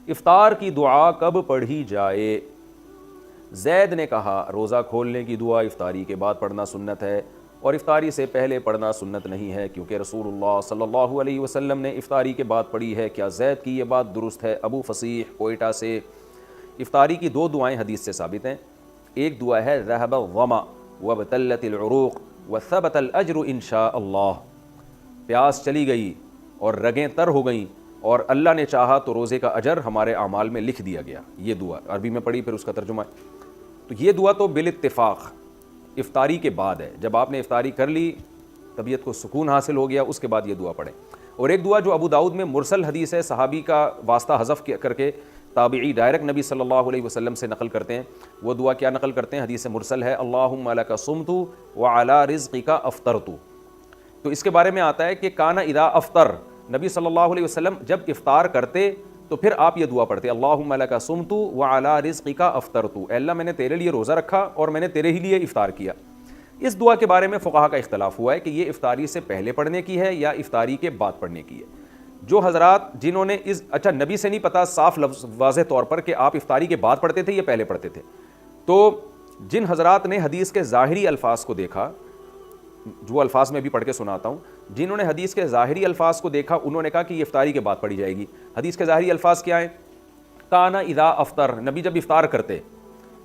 افطار کی دعا کب پڑھی جائے؟ زید نے کہا روزہ کھولنے کی دعا افطاری کے بعد پڑھنا سنت ہے اور افطاری سے پہلے پڑھنا سنت نہیں ہے، کیونکہ رسول اللہ صلی اللہ علیہ وسلم نے افطاری کے بعد پڑھی ہے۔ کیا زید کی یہ بات درست ہے؟ ابو فصیح کوئٹہ سے۔ افطاری کی دو دعائیں حدیث سے ثابت ہیں۔ ایک دعا ہے ذهب الظمأ وابتلت العروق وثبت الاجر ان شاء اللہ، پیاس چلی گئی اور رگیں تر ہو گئیں اور اللہ نے چاہا تو روزے کا اجر ہمارے اعمال میں لکھ دیا گیا۔ یہ دعا عربی میں پڑھی، پھر اس کا ترجمہ ہے۔ تو یہ دعا تو بالاتفاق افطاری کے بعد ہے، جب آپ نے افطاری کر لی، طبیعت کو سکون حاصل ہو گیا، اس کے بعد یہ دعا پڑھیں۔ اور ایک دعا جو ابو داؤد میں مرسل حدیث ہے، صحابی کا واسطہ حذف کر کے تابعی ڈائریکٹ نبی صلی اللہ علیہ وسلم سے نقل کرتے ہیں۔ وہ دعا کیا نقل کرتے ہیں؟ حدیث مرسل ہے، اللہم لک صمت وعلی رزقک افطرت۔ تو اس کے بارے میں آتا ہے کہ کان اذا افطر، نبی صلی اللہ علیہ وسلم جب افطار کرتے تو پھر آپ یہ دعا پڑھتے، اللہم لک صمت وعلی رزقک افطرت، اے اللہ میں نے تیرے لیے روزہ رکھا اور میں نے تیرے ہی لیے افطار کیا۔ اس دعا کے بارے میں فقہا کا اختلاف ہوا ہے کہ یہ افطاری سے پہلے پڑھنے کی ہے یا افطاری کے بعد پڑھنے کی ہے۔ جو حضرات جنہوں نے اچھا نبی سے نہیں پتا صاف لفظ واضح طور پر کہ آپ افطاری کے بعد پڑھتے تھے یا پہلے پڑھتے تھے، تو جن حضرات نے حدیث کے ظاہری الفاظ کو دیکھا، جو الفاظ میں بھی پڑھ کے سناتا ہوں، جنہوں نے حدیث کے ظاہری الفاظ کو دیکھا انہوں نے کہا کہ یہ افطاری کے بعد پڑھی جائے گی۔ حدیث کے ظاہری الفاظ کیا ہیں؟ کانا اذا افطر، نبی جب افطار کرتے،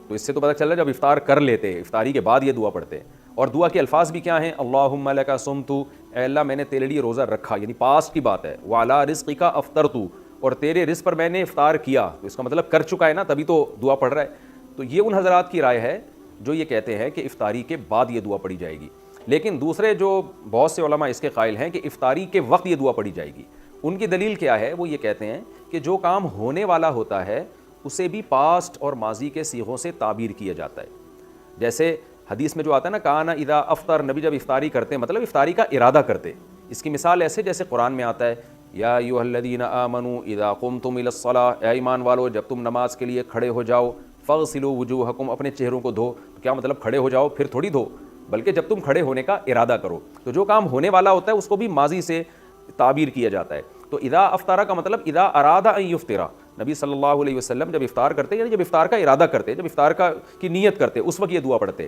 تو اس سے تو پتہ چل رہا ہے جب افطار کر لیتے، افطاری کے بعد یہ دعا پڑھتے۔ اور دعا کے الفاظ بھی کیا ہیں؟ اللہم لک صمت، اے اللہ میں نے تیرے لیے روزہ رکھا، یعنی پاسٹ کی بات ہے، وعلی رزقک افطرت، اور تیرے رزق پر میں نے افطار کیا، تو اس کا مطلب کر چکا ہے نا، تبھی تو دعا پڑھ رہا ہے۔ تو یہ ان حضرات کی رائے ہے جو یہ کہتے ہیں کہ افطاری کے بعد یہ دعا پڑھی جائے گی۔ لیکن دوسرے جو بہت سے علماء اس کے قائل ہیں کہ افطاری کے وقت یہ دعا پڑھی جائے گی۔ ان کی دلیل کیا ہے؟ وہ یہ کہتے ہیں کہ جو کام ہونے والا ہوتا ہے اسے بھی پاسٹ اور ماضی کے صیغوں سے تعبیر کیا جاتا ہے۔ جیسے حدیث میں جو آتا ہے نا، کانا اذا افطر، نبی جب افطاری کرتے مطلب افطاری کا ارادہ کرتے۔ اس کی مثال ایسے جیسے قرآن میں آتا ہے، یا ایھا الذین آمنوا اذا قمتم الی الصلاۃ، اے ایمان والو جب تم نماز کے لیے کھڑے ہو جاؤ، فاغسلوا وجوہکم، اپنے چہروں کو دھو۔ تو کیا مطلب کھڑے ہو جاؤ پھر تھوڑی دھو، بلکہ جب تم کھڑے ہونے کا ارادہ کرو۔ تو جو کام ہونے والا ہوتا ہے اس کو بھی ماضی سے تعبیر کیا جاتا ہے۔ تو اذا افطر کا مطلب اذا اراد ان یفطر، نبی صلی اللہ علیہ وسلم جب افطار کرتے یعنی جب افطار کا ارادہ کرتے، جب افطار کی نیت کرتے، اس وقت یہ دعا پڑھتے۔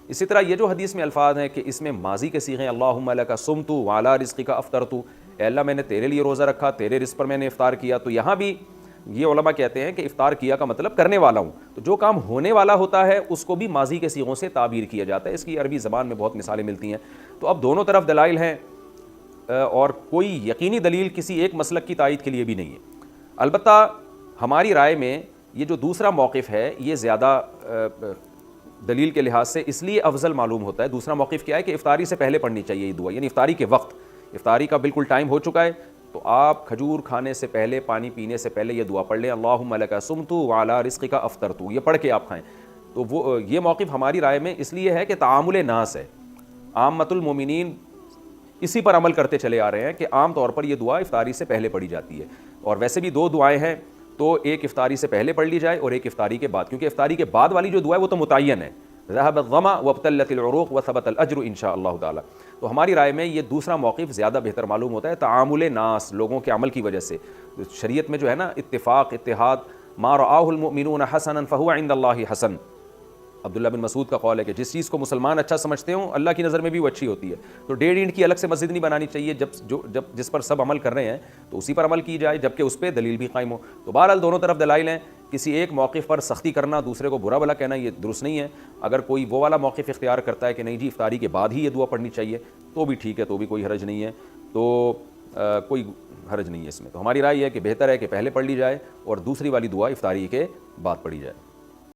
اسی طرح یہ جو حدیث میں الفاظ ہیں کہ اس میں ماضی کے صیغے ہیں، اللہم لک صمت وعلی رزقک افطرت، اے اللہ میں نے تیرے لیے روزہ رکھا، تیرے رزق پر میں نے افطار کیا۔ تو یہاں بھی یہ علماء کہتے ہیں کہ افطار کیا کا مطلب کرنے والا ہوں۔ تو جو کام ہونے والا ہوتا ہے اس کو بھی ماضی کے صیغوں سے تعبیر کیا جاتا ہے۔ اس کی عربی زبان میں بہت مثالیں ملتی ہیں۔ تو اب دونوں طرف دلائل ہیں اور کوئی یقینی دلیل کسی ایک مسلک کی تائید کے لیے بھی نہیں ہے۔ البتہ ہماری رائے میں یہ جو دوسرا موقف ہے یہ زیادہ دلیل کے لحاظ سے اس لیے افضل معلوم ہوتا ہے۔ دوسرا موقف کیا ہے کہ افطاری سے پہلے پڑھنی چاہیے یہ دعا، یعنی افطاری کے وقت، افطاری کا بالکل ٹائم ہو چکا ہے تو آپ کھجور کھانے سے پہلے، پانی پینے سے پہلے یہ دعا پڑھ لیں، اللہم لک صمت وعلی رزقک افطرت، یہ پڑھ کے آپ کھائیں۔ تو وہ یہ موقف ہماری رائے میں اس لیے ہے کہ تعامل ناس ہے، عامۃ المومنین اسی پر عمل کرتے چلے آ رہے ہیں کہ عام طور پر یہ دعا افطاری سے پہلے پڑھی جاتی ہے۔ اور ویسے بھی دو دعائیں ہیں، تو ایک افطاری سے پہلے پڑھ لی جائے اور ایک افطاری کے بعد، کیونکہ افطاری کے بعد والی جو دعا ہے وہ تو متعین ہے، ذهب الظمأ وابتلت العروق وثبت الاجر ان شاء اللہ تعالی۔ تو ہماری رائے میں یہ دوسرا موقف زیادہ بہتر معلوم ہوتا ہے، تعامل ناس، لوگوں کے عمل کی وجہ سے۔ شریعت میں جو ہے نا اتفاق، اتحاد، ما رآہ المؤمنون حسنا فهو عند اللہ حسن، عبداللہ بن مسعود کا قول ہے کہ جس چیز کو مسلمان اچھا سمجھتے ہوں اللہ کی نظر میں بھی وہ اچھی ہوتی ہے۔ تو ڈیڑھ اینٹ کی الگ سے مسجد نہیں بنانی چاہیے، جب جس پر سب عمل کر رہے ہیں تو اسی پر عمل کی جائے، جبکہ اس پہ دلیل بھی قائم ہو۔ تو بہرحال دونوں طرف دلائل ہیں، کسی ایک موقف پر سختی کرنا، دوسرے کو برا بھلا کہنا، یہ درست نہیں ہے۔ اگر کوئی وہ والا موقف اختیار کرتا ہے کہ نہیں جی افطاری کے بعد ہی یہ دعا پڑھنی چاہیے تو بھی ٹھیک ہے، تو بھی کوئی حرج نہیں ہے، تو کوئی حرج نہیں ہے اس میں۔ تو ہماری رائے یہ ہے کہ بہتر ہے کہ پہلے پڑھ لی جائے اور دوسری والی دعا افطاری کے بعد پڑھی جائے۔